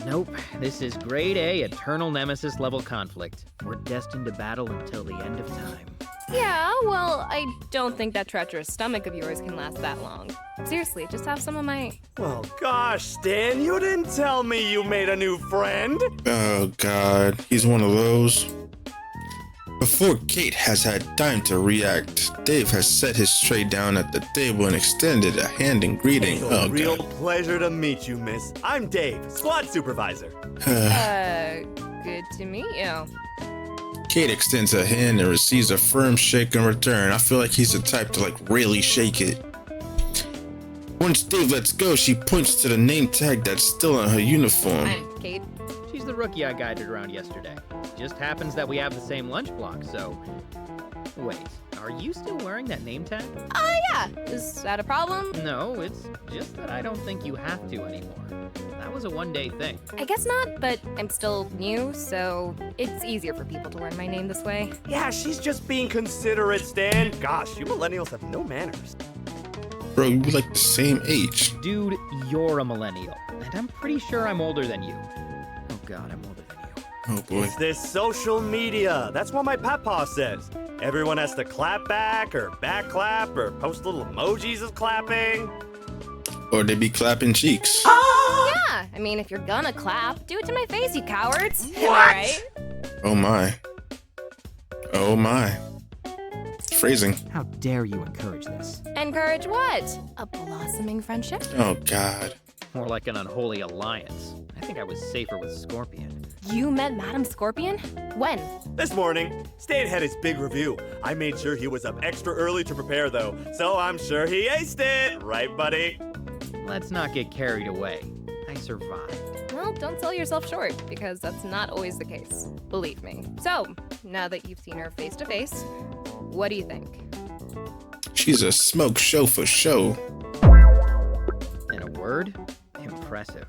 S2: Nope, this is grade A eternal nemesis level conflict. We're destined to battle until the end of time.
S6: Yeah, well, I don't think that treacherous stomach of yours can last that long. Seriously, just have some of my...
S3: Well, gosh, Stan, you didn't tell me you made a new friend.
S1: Oh God, he's one of those. Before Kate has had time to react, Dave has set his tray down at the table and extended a hand in greeting.
S3: It's
S1: Oh
S3: a real
S1: God.
S3: pleasure to meet you, miss. I'm Dave, squad supervisor.
S6: Good to meet you.
S1: Kate extends a hand and receives a firm shake in return. I feel like he's the type to really shake it. Once Dave lets go, she points to the name tag that's still on her uniform.
S6: I'm Kate.
S2: She's the rookie I guided around yesterday. Just happens that we have the same lunch block, so... Wait, are you still wearing that name tag?
S6: Yeah. Is that a problem?
S2: No, it's just that I don't think you have to anymore. That was a one-day thing.
S6: I guess not, but I'm still new, so it's easier for people to learn my name this way.
S3: Yeah, she's just being considerate, Stan. Gosh, you millennials have no manners.
S1: Bro, you were like the same age.
S2: Dude, you're a millennial, and I'm pretty sure I'm older than you. Oh God, I'm older than you.
S1: Oh boy.
S3: It's this social media. That's what my papa says. Everyone has to clap back or back clap or post little emojis of clapping.
S1: Or they be clapping cheeks.
S6: Yeah, I mean, if you're gonna clap, do it to my face, you cowards. Am I right?
S1: Oh my. Oh my. Phrasing.
S2: How dare you encourage this?
S6: Encourage what? A blossoming friendship?
S1: Oh God.
S2: More like an unholy alliance. I think I was safer with Scorpion.
S6: You met Madam Scorpion? When?
S3: This morning, Stan had his big review. I made sure he was up extra early to prepare, though, so I'm sure he aced it. Right, buddy?
S2: Let's not get carried away. I survived.
S6: well, don't sell yourself short, because that's not always the case. Believe me. So, now that you've seen her face to face, what do you think?
S1: She's a smoke show for show.
S2: In a word, impressive.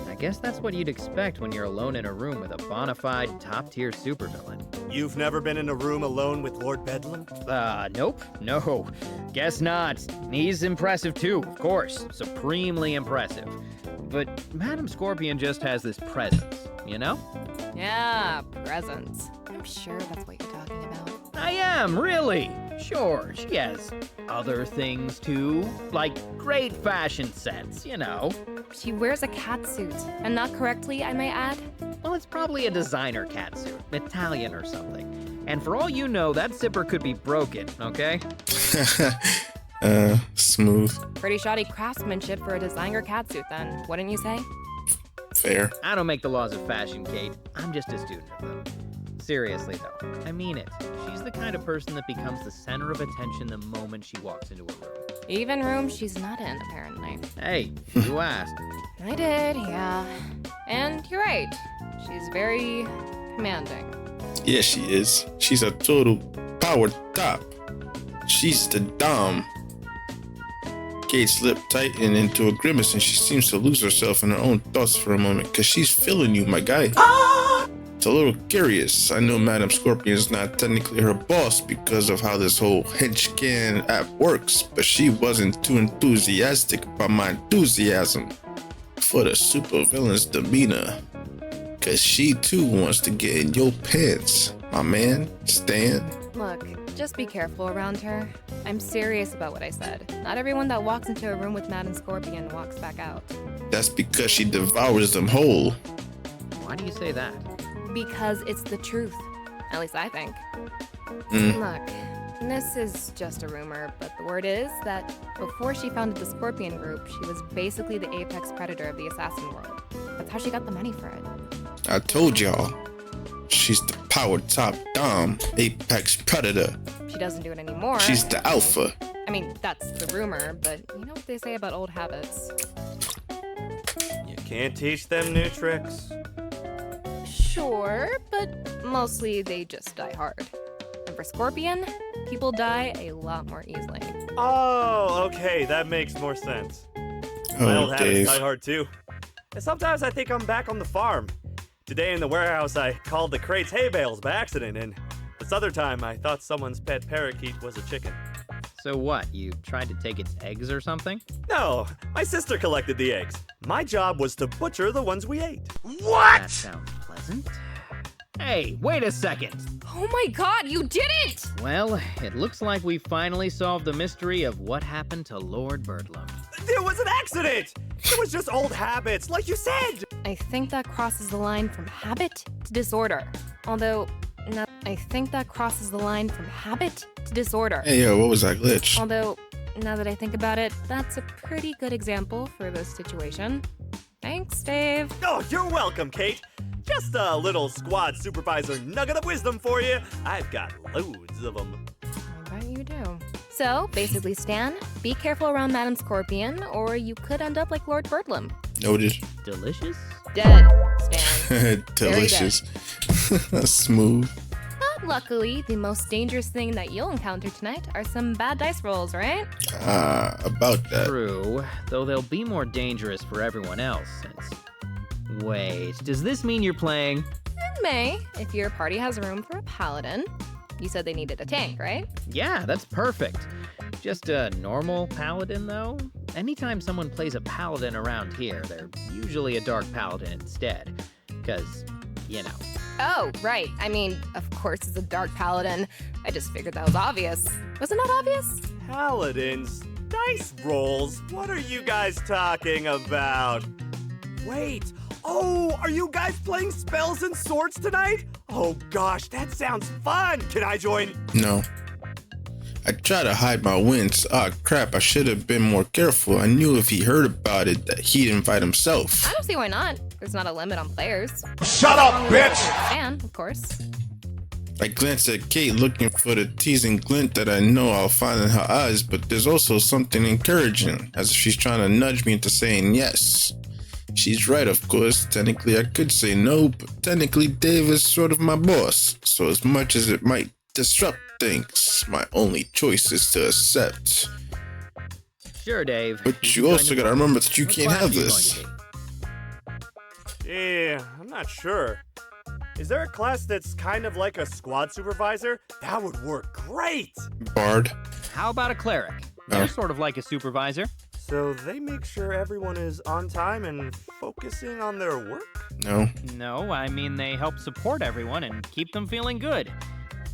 S2: I guess that's what you'd expect when you're alone in a room with a bona fide top-tier supervillain.
S3: You've never been in a room alone with Lord Bedlam?
S2: Nope. No. Guess not. He's impressive too, of course. Supremely impressive. But Madam Scorpion just has this presence, you know?
S6: Yeah, presents. I'm sure that's what you're talking about.
S2: I am, really. Sure, she has other things too. Like great fashion sense, you know.
S6: She wears a catsuit, and not correctly, I may add.
S2: Well, it's probably a designer catsuit, Italian or something. And for all you know, that zipper could be broken, okay?
S1: Smooth.
S6: Pretty shoddy craftsmanship for a designer catsuit then, wouldn't you say?
S1: Fair.
S2: I don't make the laws of fashion, Kate. I'm just a student of them. Seriously, though, I mean it. She's the kind of person that becomes the center of attention the moment she walks into a room.
S6: Even rooms she's not in, apparently.
S2: Hey, you asked.
S6: I did, yeah. And you're right. She's very commanding.
S1: Yeah, she is. She's a total power top. She's the dom. Kate's lip tightened into a grimace and she seems to lose herself in her own thoughts for a moment because she's feeling you, my guy. It's a little curious. I know Madam Scorpion's not technically her boss because of how this whole Henchcan app works, but she wasn't too enthusiastic about my enthusiasm for the supervillain's demeanor. Cause she too wants to get in your pants, my man, Stan.
S6: Look, just be careful around her. I'm serious about what I said. Not everyone that walks into a room with Madam Scorpion walks back out.
S1: That's because she devours them whole.
S2: Why do you say that?
S6: Because it's the truth. At least I think. Look, this is just a rumor, but the word is that before she founded the Scorpion Group, she was basically the apex predator of the assassin world. That's how she got the money for it.
S1: I told y'all. She's the power top dom, apex predator.
S6: She doesn't do it anymore.
S1: She's the alpha.
S6: I mean, that's the rumor, but you know what they say about old habits.
S3: You can't teach them new tricks.
S6: Sure, but mostly they just die hard. And for Scorpion, people die a lot more easily.
S3: Oh, okay, that makes more sense. My old
S1: Oh,
S3: habits
S1: Dave.
S3: die hard too. And sometimes I think I'm back on the farm. Today in the warehouse, I called the crates hay bales by accident, and this other time I thought someone's pet parakeet was a chicken.
S2: So what, you tried to take its eggs or something?
S3: No, my sister collected the eggs. My job was to butcher the ones we ate.
S2: That sounds pleasant. Hey, wait a second.
S6: Oh my god, you did it!
S2: Well, it looks like we finally solved the mystery of what happened to Lord Birdlum.
S3: There was an accident! It was just old habits, like you said!
S6: I think that crosses the line from habit to disorder. Although, no, I think that crosses the line from habit to disorder.
S1: Hey, yo, what was that glitch?
S6: Although, now that I think about it, that's a pretty good example for this situation. Thanks, Dave.
S3: Oh, you're welcome, Kate. Just a little squad supervisor nugget of wisdom for you. I've got loads of them.
S6: I bet you do. So, basically, Stan, be careful around Madam Scorpion, or you could end up like Lord Birdlum.
S1: Noted.
S2: Delicious?
S6: Dead, Stan.
S1: Delicious. Smooth.
S6: But luckily, the most dangerous thing that you'll encounter tonight are some bad dice rolls, right?
S1: About that.
S2: True, though they'll be more dangerous for everyone else since... Wait, does this mean you're playing?
S6: It may, if your party has room for a paladin. You said they needed a tank, right?
S2: Yeah, that's perfect. Just a normal paladin, though? Anytime someone plays a paladin around here, they're usually a dark paladin instead. Because, you know.
S6: Oh, right. I mean, of course it's a dark paladin. I just figured that was obvious. Was it not obvious?
S3: Paladins? Dice rolls? What are you guys talking about? Wait. Oh, are you guys playing spells and swords tonight? Oh gosh, that sounds fun. Can I join?
S1: No. I try to hide my wins. Ah, crap, I should have been more careful. I knew if he heard about it that he'd invite himself.
S6: I don't see why not. There's not a limit on players.
S5: Shut up, bitch!
S6: Stan, of course.
S1: I glance at Kate looking for the teasing glint that I know I'll find in her eyes, but there's also something encouraging, as if she's trying to nudge me into saying yes. She's right, of course. Technically, I could say no, but technically, Dave is sort of my boss. So as much as it might disrupt things, my only choice is to accept.
S2: Sure, Dave.
S1: But you also gotta remember that you can't have this.
S3: Yeah, I'm not sure. Is there a class that's kind of like a squad supervisor? That would work great!
S1: Bard.
S2: How about a cleric? They're sort of like a supervisor.
S3: So they make sure everyone is on time and focusing on their work?
S1: No.
S2: No, I mean they help support everyone and keep them feeling good.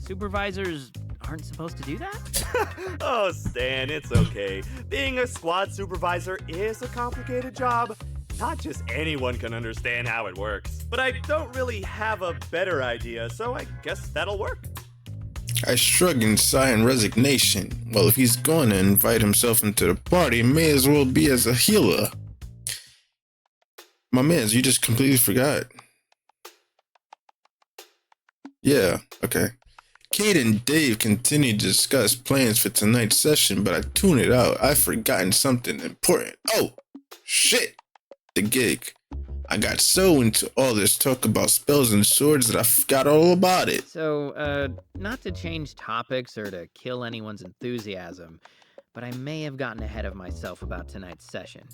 S2: Supervisors aren't supposed to do that?
S3: Oh, Stan, it's okay. Being a squad supervisor is a complicated job. Not just anyone can understand how it works. But I don't really have a better idea, so I guess that'll work.
S1: I shrug in sigh and resignation. Well, if he's going to invite himself into the party, may as well be as a healer. My mans, you just completely forgot. Yeah, okay. Kate and Dave continue to discuss plans for tonight's session, but I tune it out. I've forgotten something important. Oh, shit! The gig. I got so into all this talk about spells and swords that I forgot all about it.
S2: So, not to change topics or to kill anyone's enthusiasm, but I may have gotten ahead of myself about tonight's session.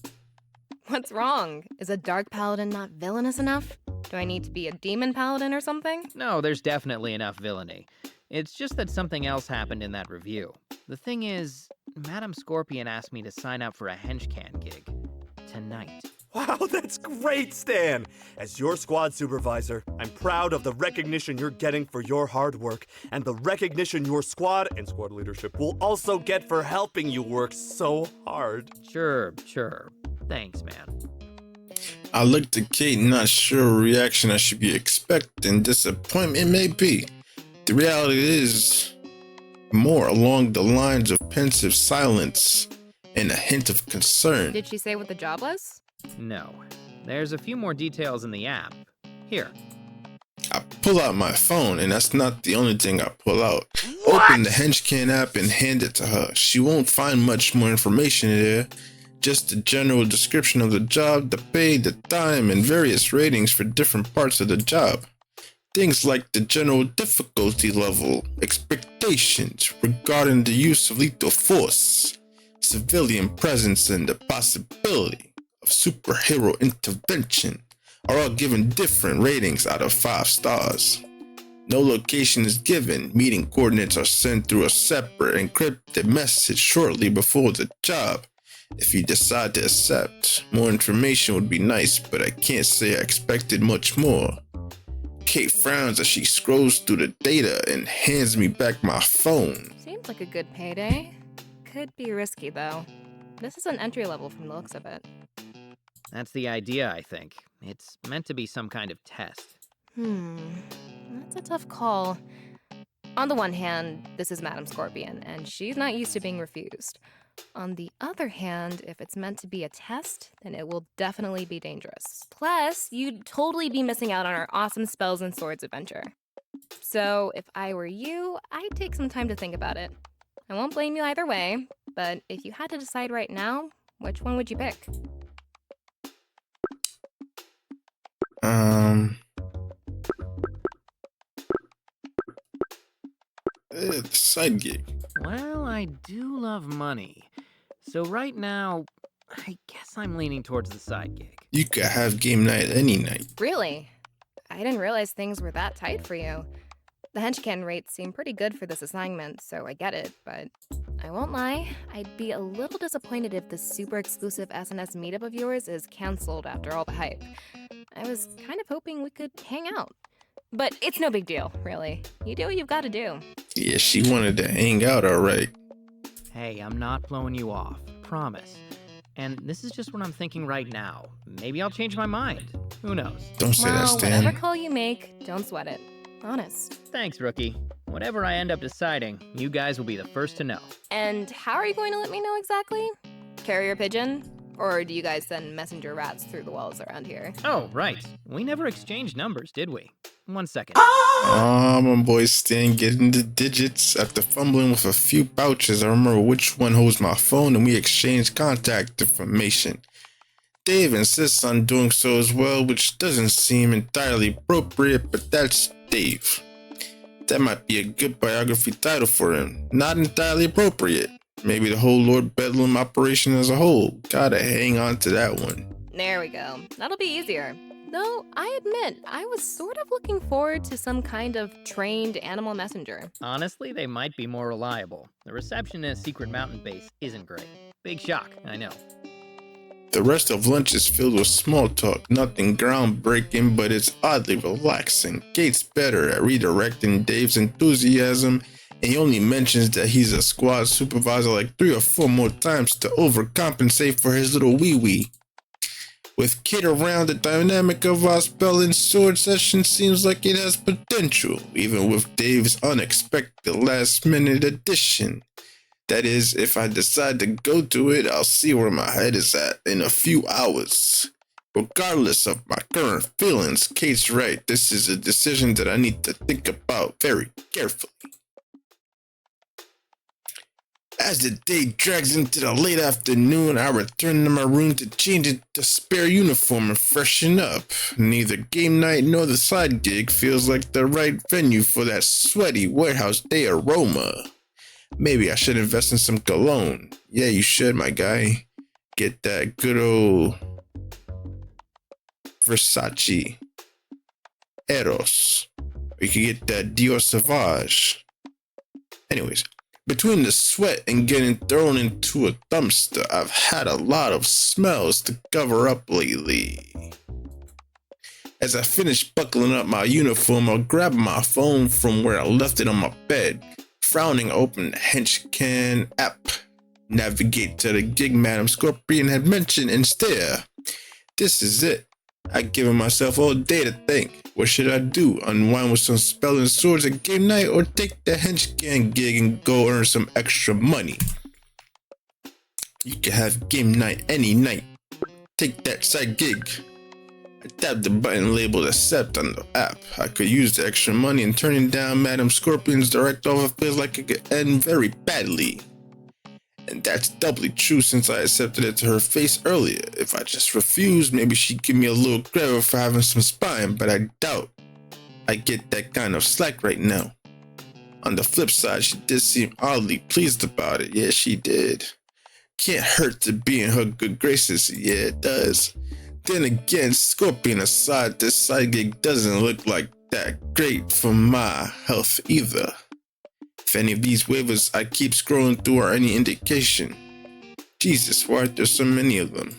S6: What's wrong? Is a dark paladin not villainous enough? Do I need to be a demon paladin or something?
S2: No, there's definitely enough villainy. It's just that something else happened in that review. The thing is, Madam Scorpion asked me to sign up for a Henchcan gig. Tonight.
S3: Wow, that's great, Stan! As your squad supervisor, I'm proud of the recognition you're getting for your hard work, and the recognition your squad and squad leadership will also get for helping you work so hard.
S2: Sure. Thanks, man.
S1: I looked at Kate, not sure what reaction I should be expecting. Disappointment may be. The reality is more along the lines of pensive silence and a hint of concern.
S6: Did she say what the job was?
S2: No. There's a few more details in the app. Here.
S1: I pull out my phone, and that's not the only thing I pull out. Open the Henchcan app and hand it to her. She won't find much more information there. Just a general description of the job, the pay, the time, and various ratings for different parts of the job. Things like the general difficulty level, expectations regarding the use of lethal force, civilian presence, and the possibility of superhero intervention are all given different ratings out of 5 stars. No location is given. Meeting coordinates are sent through a separate encrypted message shortly before the job. If you decide to accept, more information would be nice, but I can't say I expected much more. Kate frowns as she scrolls through the data and hands me back my phone.
S6: Seems like a good payday. Could be risky, though. This is an entry level from the looks of it.
S2: That's the idea, I think. It's meant to be some kind of test.
S6: That's a tough call. On the one hand, this is Madam Scorpion, and she's not used to being refused. On the other hand, if it's meant to be a test, then it will definitely be dangerous. Plus, you'd totally be missing out on our awesome spells and swords adventure. So, if I were you, I'd take some time to think about it. I won't blame you either way, but if you had to decide right now, which one would you pick?
S1: The side gig.
S2: Well, I do love money. So right now, I guess I'm leaning towards the side gig.
S1: You could have game night any night.
S6: Really? I didn't realize things were that tight for you. The Henchcan rates seem pretty good for this assignment, so I get it, but I won't lie, I'd be a little disappointed if this super exclusive SNS meetup of yours is canceled after all the hype. I was kind of hoping we could hang out. But it's no big deal, really. You do what you've got to do.
S1: Yeah, she wanted to hang out, alright.
S2: Hey, I'm not blowing you off. Promise. And this is just what I'm thinking right now. Maybe I'll change my mind. Who knows?
S1: Don't say that,
S6: Well,
S1: Stan.
S6: whatever call you make, don't sweat it. Honest.
S2: Thanks, rookie. Whatever I end up deciding, you guys will be the first to know.
S6: And how are you going to let me know exactly? Carrier pigeon? Or do you guys send messenger rats through the walls around here?
S2: Oh, right. We never exchanged numbers, did we? 1 second.
S1: My boy Stan getting the digits. After fumbling with a few pouches, I remember which one holds my phone and we exchanged contact information. Dave insists on doing so as well, which doesn't seem entirely appropriate, but that's Dave. That might be a good biography title for him. Not entirely appropriate. Maybe the whole Lord Bedlam operation as a whole. Gotta hang on to that one.
S6: There we go. That'll be easier. Though, I admit, I was sort of looking forward to some kind of trained animal messenger.
S2: Honestly, they might be more reliable. The reception at Secret Mountain Base isn't great. Big shock, I know.
S1: The rest of lunch is filled with small talk, nothing groundbreaking, but it's oddly relaxing. Kate's better at redirecting Dave's enthusiasm, and he only mentions that he's a squad supervisor like 3 or 4 more times to overcompensate for his little wee-wee. With Kate around, the dynamic of our spell and sword session seems like it has potential, even with Dave's unexpected last-minute addition. That is, if I decide to go to it, I'll see where my head is at in a few hours. Regardless of my current feelings, Kate's right. This is a decision that I need to think about very carefully. As the day drags into the late afternoon, I return to my room to change into the spare uniform and freshen up. Neither game night nor the side gig feels like the right venue for that sweaty warehouse day aroma. Maybe I should invest in some cologne. Yeah, you should, my guy. Get that good old Versace Eros. Or you can get that Dior Sauvage. Anyways, between the sweat and getting thrown into a dumpster, I've had a lot of smells to cover up lately. As I finish buckling up my uniform, I'll grab my phone from where I left it on my bed. Frowning, open the Henchcan app, navigate to the gig Mami Scorpion had mentioned, and stare. This is it. I've given myself all day to think. What should I do? Unwind with some spell and swords at game night, or take the Henchcan gig and go earn some extra money? You can have game night any night. Take that side gig. I tapped the button labeled accept on the app. I could use the extra money, and turning down Mami Scorpion's direct offer feels like it could end very badly. And that's doubly true since I accepted it to her face earlier. If I just refuse, maybe she'd give me a little credit for having some spine, but I doubt I get that kind of slack right now. On the flip side, she did seem oddly pleased about it. Yeah, she did. Can't hurt to be in her good graces. Yeah, it does. Then again, Scorpion aside, this side gig doesn't look like that great for my health either. If any of these waivers I keep scrolling through are any indication. Jesus, why are there so many of them?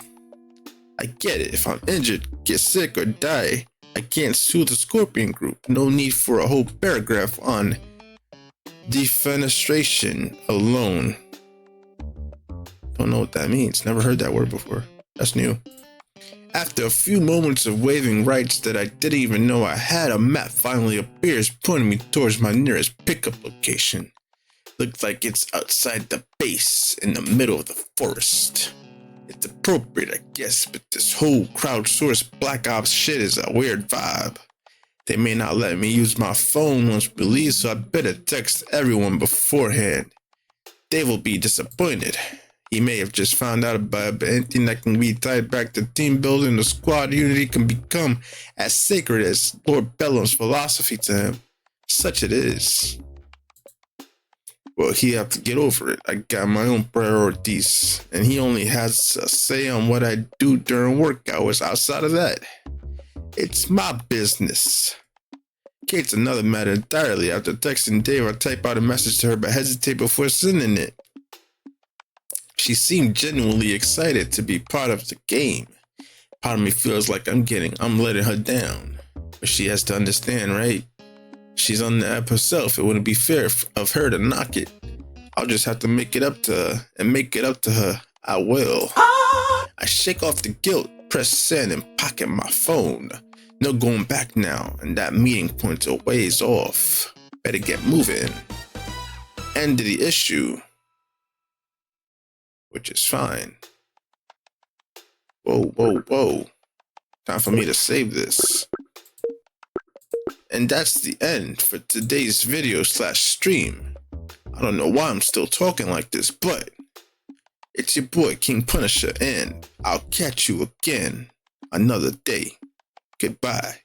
S1: I get it, if I'm injured, get sick, or die, I can't sue the Scorpion group. No need for a whole paragraph on defenestration alone. Don't know what that means. Never heard that word before. That's new. After a few moments of waiving rights that I didn't even know I had, a map finally appears, pointing me towards my nearest pickup location. Looks like it's outside the base, in the middle of the forest. It's appropriate, I guess, but this whole crowdsourced Black Ops shit is a weird vibe. They may not let me use my phone once released, so I better text everyone beforehand. They will be disappointed. He may have just found out about it, but anything that can be tied back to team building or squad unity can become as sacred as Lord Bedlam's philosophy to him. Such it is. Well, he have to get over it. I got my own priorities, and he only has a say on what I do during work hours. Outside of that, it's my business. Kate's another matter entirely. After texting Dave, I type out a message to her, but hesitate before sending it. She seemed genuinely excited to be part of the game. Part of me feels like I'm letting her down. But she has to understand, right? She's on the app herself. It wouldn't be fair of her to knock it. I'll just have to make it up to her, and make it up to her, I will. I shake off the guilt, press send, and pocket my phone. No going back now, and that meeting point a ways off. Better get moving. End of the issue. Which is fine. Whoa. Time for me to save this. And that's the end for today's video/stream. I don't know why I'm still talking like this, but It's your boy, King Punisher, and I'll catch you again another day. Goodbye.